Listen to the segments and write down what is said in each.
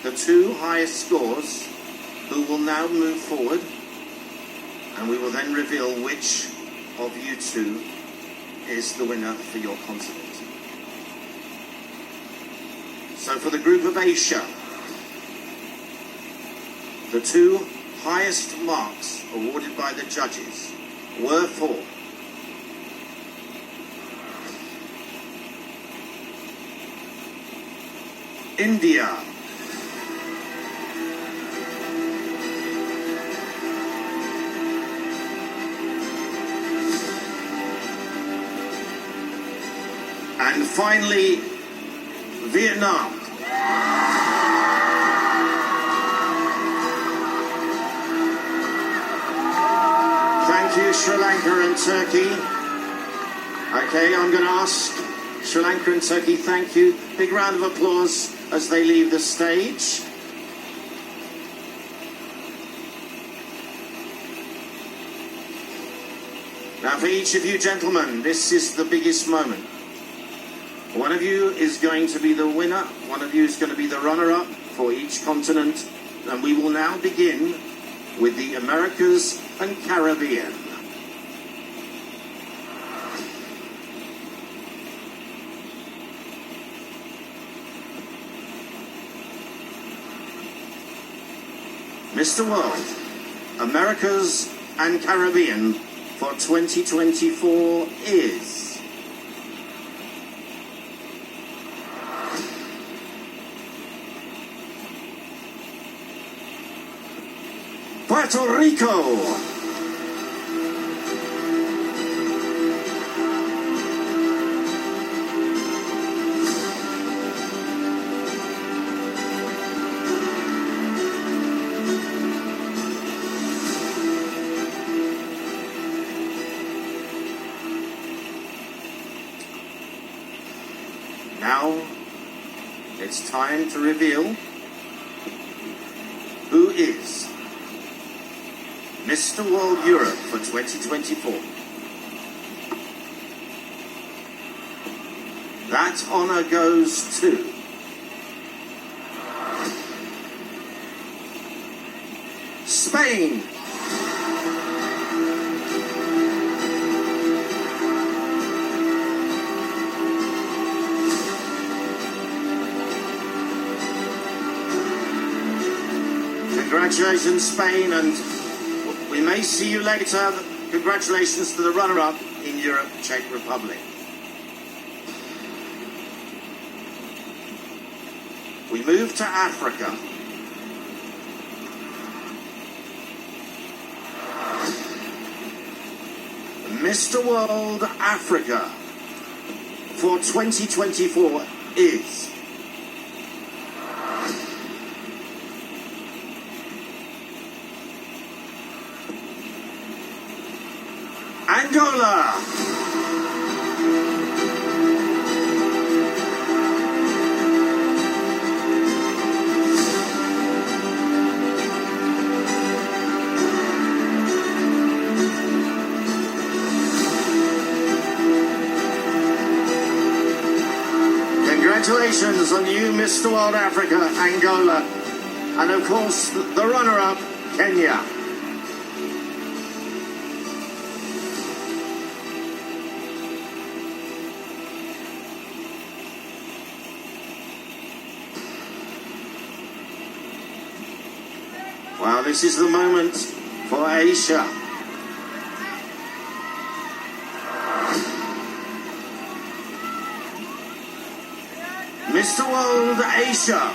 the two highest scores, who will now move forward, and we will then reveal which of you two is the winner for your continent. So for the group of Asia, the two highest marks awarded by the judges were for India, and finally Vietnam. Thank you, Sri Lanka and Turkey. Okay, I'm going to ask Sri Lanka and Turkey, thank you. Big round of applause as they leave the stage. Now for each of you gentlemen, this is the biggest moment. One of you is going to be the winner, one of you is going to be the runner-up for each continent, and we will now begin with the Americas and Caribbean. Mr. World, Americas and Caribbean for 2024 is Puerto Rico. Now it's time to reveal who is Mr. World Europe for 2024. That honor goes to Spain. Congratulations, Spain, and we may see you later. Congratulations to the runner-up in Europe, Czech Republic. We move to Africa. Mr. World Africa for 2024 is Angola. Congratulations on you, Mr. World Africa, Angola. And of course, the runner-up, Kenya. Wow, this is the moment for Asia. Mr. World Asia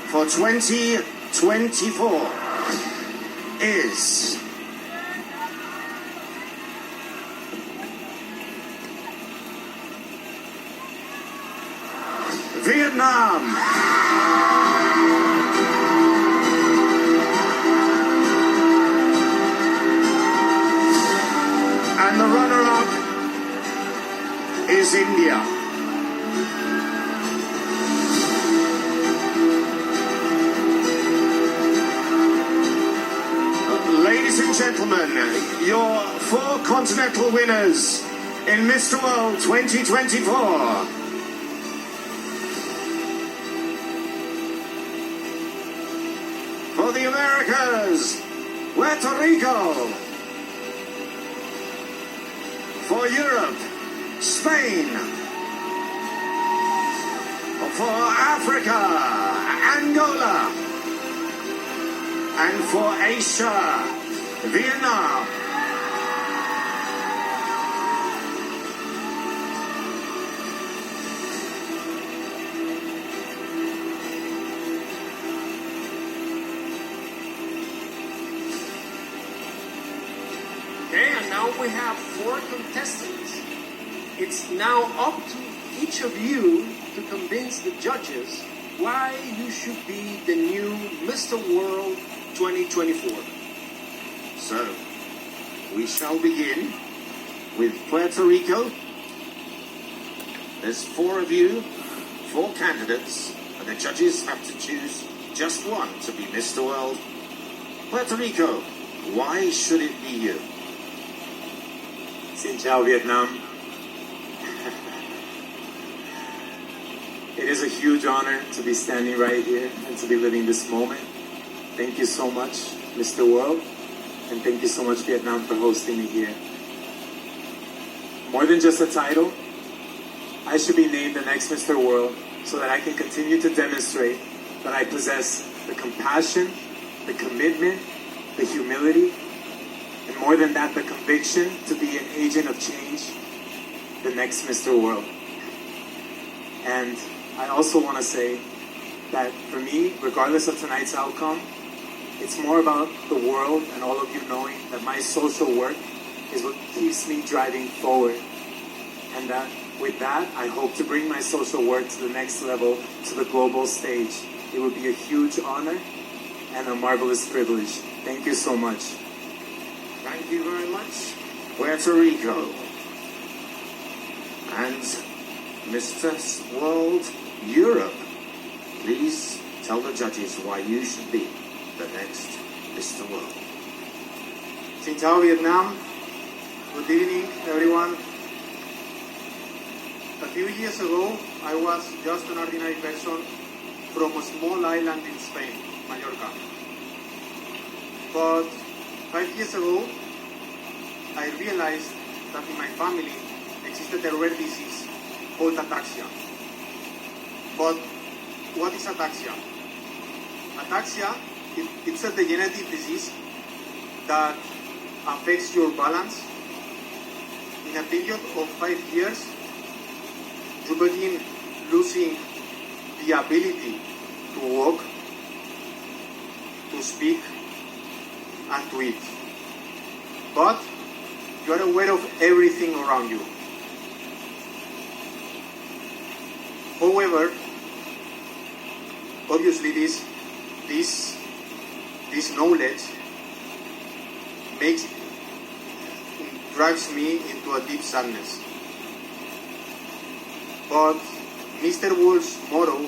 for 2024 is Vietnam. And the runner-up is India. Ladies and gentlemen, your 4 continental winners in Mr. World 2024. For the Americas, Puerto Rico. For Europe, Spain. For Africa, Angola. And for Asia, Vietnam. Okay, and now we have 4 contestants. It's now up to each of you to convince the judges why you should be the new Mr. World 2024. So, we shall begin with Puerto Rico. There's 4 of you, 4 candidates, and the judges have to choose just one to be Mr. World. Puerto Rico, why should it be you? Xin chào Vietnam. It is a huge honor to be standing right here and to be living this moment. Thank you so much, Mr. World, and thank you so much, Vietnam, for hosting me here. More than just a title, I should be named the next Mr. World so that I can continue to demonstrate that I possess the compassion, the commitment, the humility, and more than that, the conviction to be an agent of change, the next Mr. World. And I also want to say that for me, regardless of tonight's outcome, it's more about the world and all of you knowing that my social work is what keeps me driving forward. And that with that, I hope to bring my social work to the next level, to the global stage. It would be a huge honor and a marvelous privilege. Thank you so much. Thank you very much, Puerto Rico. And Mr. World Europe, please tell the judges why you should be the next Mr. World. Xin chào Vietnam. Good evening, everyone. A few years ago, I was just an ordinary person from a small island in Spain, Mallorca. But 5 years ago, I realized that in my family existed a rare disease called ataxia. But what is ataxia? Ataxia, it's a degenerative disease that affects your balance. In a period of 5 years, you begin losing the ability to walk, to speak, and to eat. But you are aware of everything around you. However, obviously this knowledge drives me into a deep sadness. But Mr. World's motto,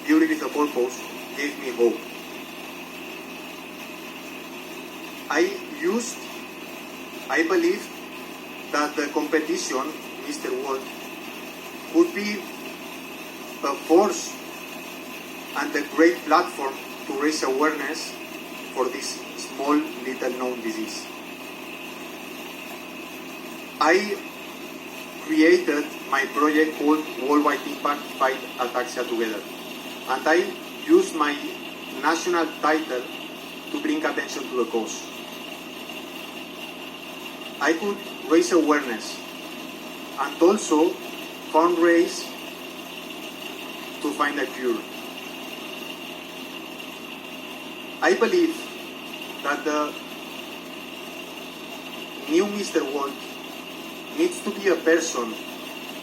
"Beauty with a Purpose," gave me hope. I believe that the competition, Mr. World, could be a force and a great platform to raise awareness for this small, little known disease. I created my project called Worldwide Impact Fight Ataxia Together, and I used my national title to bring attention to the cause. I could raise awareness and also fundraise to find a cure. I believe that the new Mr. World needs to be a person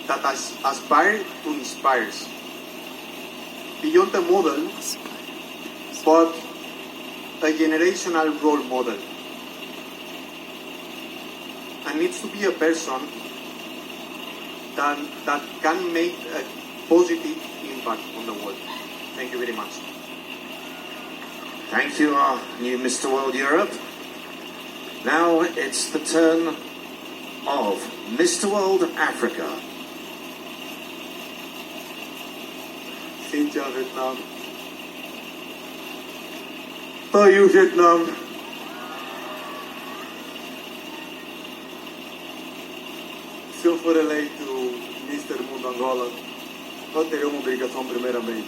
that aspires to inspire. Beyond the model, but a generational role model. And needs to be a person that can make a positive impact on the world. Thank you very much. Thank you, our new Mr. World Europe. Now it's the turn of Mr. World Africa. Xin chào Việt Nam. Tá aí o Vietnã. Se eu for eleito Mr. Mundo Angola, eu terei uma obrigação primeiramente.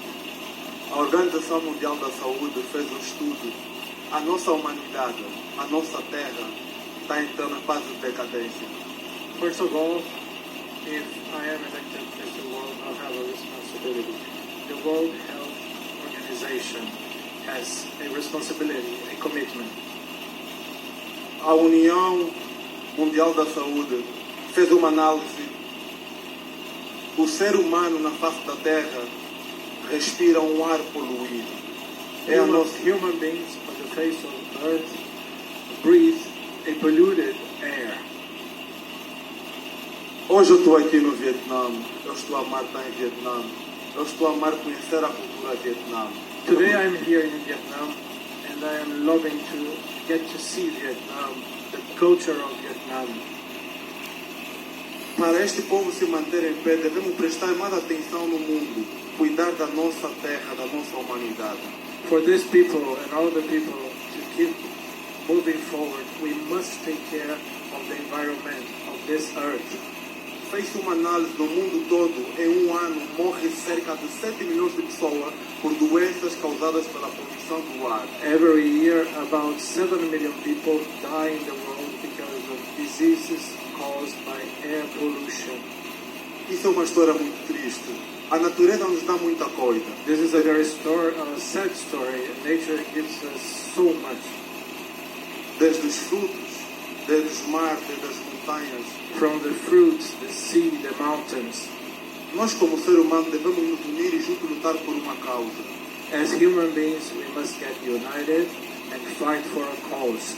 A Organização Mundial da Saúde fez um estudo. A nossa humanidade, a nossa terra, está entrando em fase de decadência. First of all, if I am elected Mr. World, I'll have a responsibility. The World Health Organization has a responsibility, a commitment. A União Mundial da Saúde fez uma análise. O ser humano na face da Terra respira um ar poluído. É a nossa... Human beings on the face of Earth breathe a polluted air. Hoje eu estou aqui no Vietnã. Eu estou a amar estar em Vietnã. Eu estou a amar conhecer a cultura vietnã. Today I'm here in Vietnam and I am loving to get to see Vietnam, the culture of Vietnam. Para este povo se manter em pé, devemos prestar mais atenção no mundo, cuidar da nossa terra, da nossa humanidade. For this people and all the people to keep moving forward, we must take care of the environment of this earth. Fez uma análise no mundo todo, em um ano morre cerca de 7 milhões de pessoas por doenças causadas pela poluição do ar. Every year, about 7 million people die in the world because of diseases caused by air pollution. Isso é uma história muito triste. A natureza nos dá muita coisa. This is a very sad story. Nature gives us so much. Desde os frutos, desde os mares, desde as montanhas. From the fruits, the sea, the mountains. Nós como ser humano devemos nos unir e juntos lutar por uma causa. As human beings, we must get united and fight for a cause.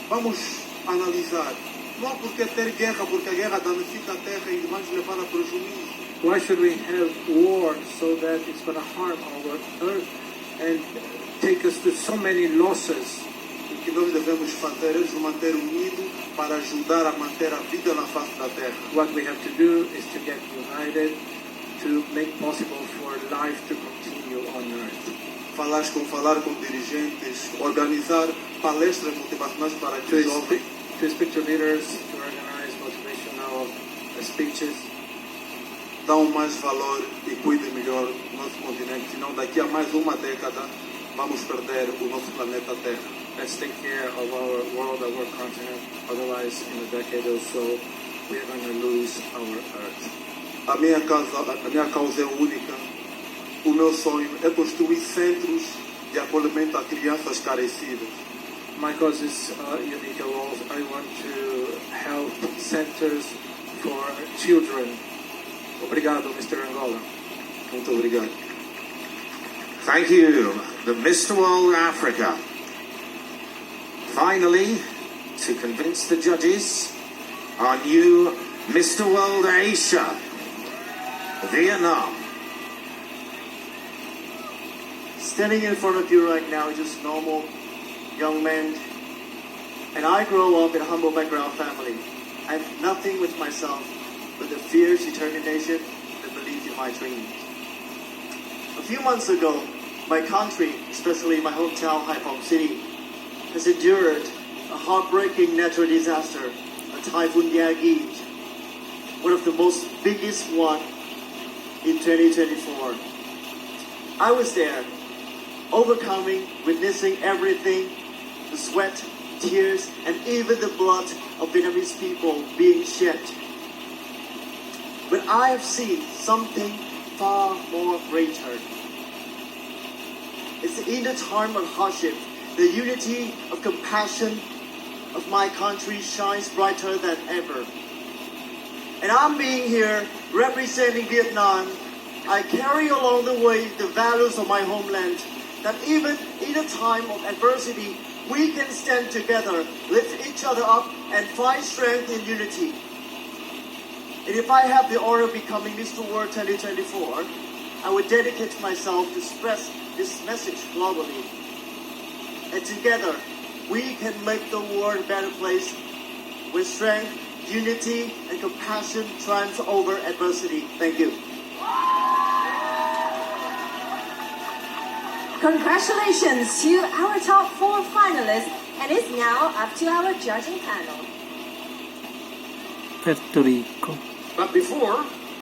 Vamos analisar. Não porque ter guerra, porque a guerra danifica a terra e vai nos levar a prejuízo. Why should we have war so that it's going to harm our earth and take us to so many losses? O que nós devemos fazer é nos manter unidos para ajudar a manter a vida na face da terra. What we have to do is to get united to make possible for life to continue on earth. Falar com dirigentes, organizar palestras motivacionais para que os jovens. To speak to leaders, to organize motivational speeches. Dão mais valor e cuidem melhor do nosso continente, senão daqui a mais uma década vamos perder o nosso planeta Terra. Let's take care of our world, our continent. Otherwise, in a decade or so, we are going to lose our earth. A minha causa é única. O meu sonho é construir centros de acolhimento a crianças carecidas. My cause is unique. I want to help centers for children. Obrigado, Mr. Angola. Muito obrigado. Thank you, the Mr. World Africa. Finally, to convince the judges, our new Mr. World Asia, Vietnam. Standing in front of you right now is just normal young man, and I grow up in a humble background family. I have nothing with myself but the fierce determination and belief in my dreams. A few months ago, my country, especially my hometown, Haiphong City, has endured a heartbreaking natural disaster, a Typhoon Yagi, one of the most biggest one in 2024. I was there, overcoming, witnessing everything, the sweat, tears, and even the blood of Vietnamese people being shed. But I have seen something far more greater. It's in the time of hardship, the unity of compassion of my country shines brighter than ever. And I'm being here representing Vietnam. I carry along the way the values of my homeland, that even in a time of adversity, we can stand together, lift each other up, and find strength in unity. And if I have the honor of becoming Mr. World 2024, I would dedicate myself to spread this message globally. And together, we can make the world a better place with strength, unity, and compassion triumph over adversity. Thank you. Congratulations to our top 4 finalists, and it's now up to our judging panel. Puerto Rico. But before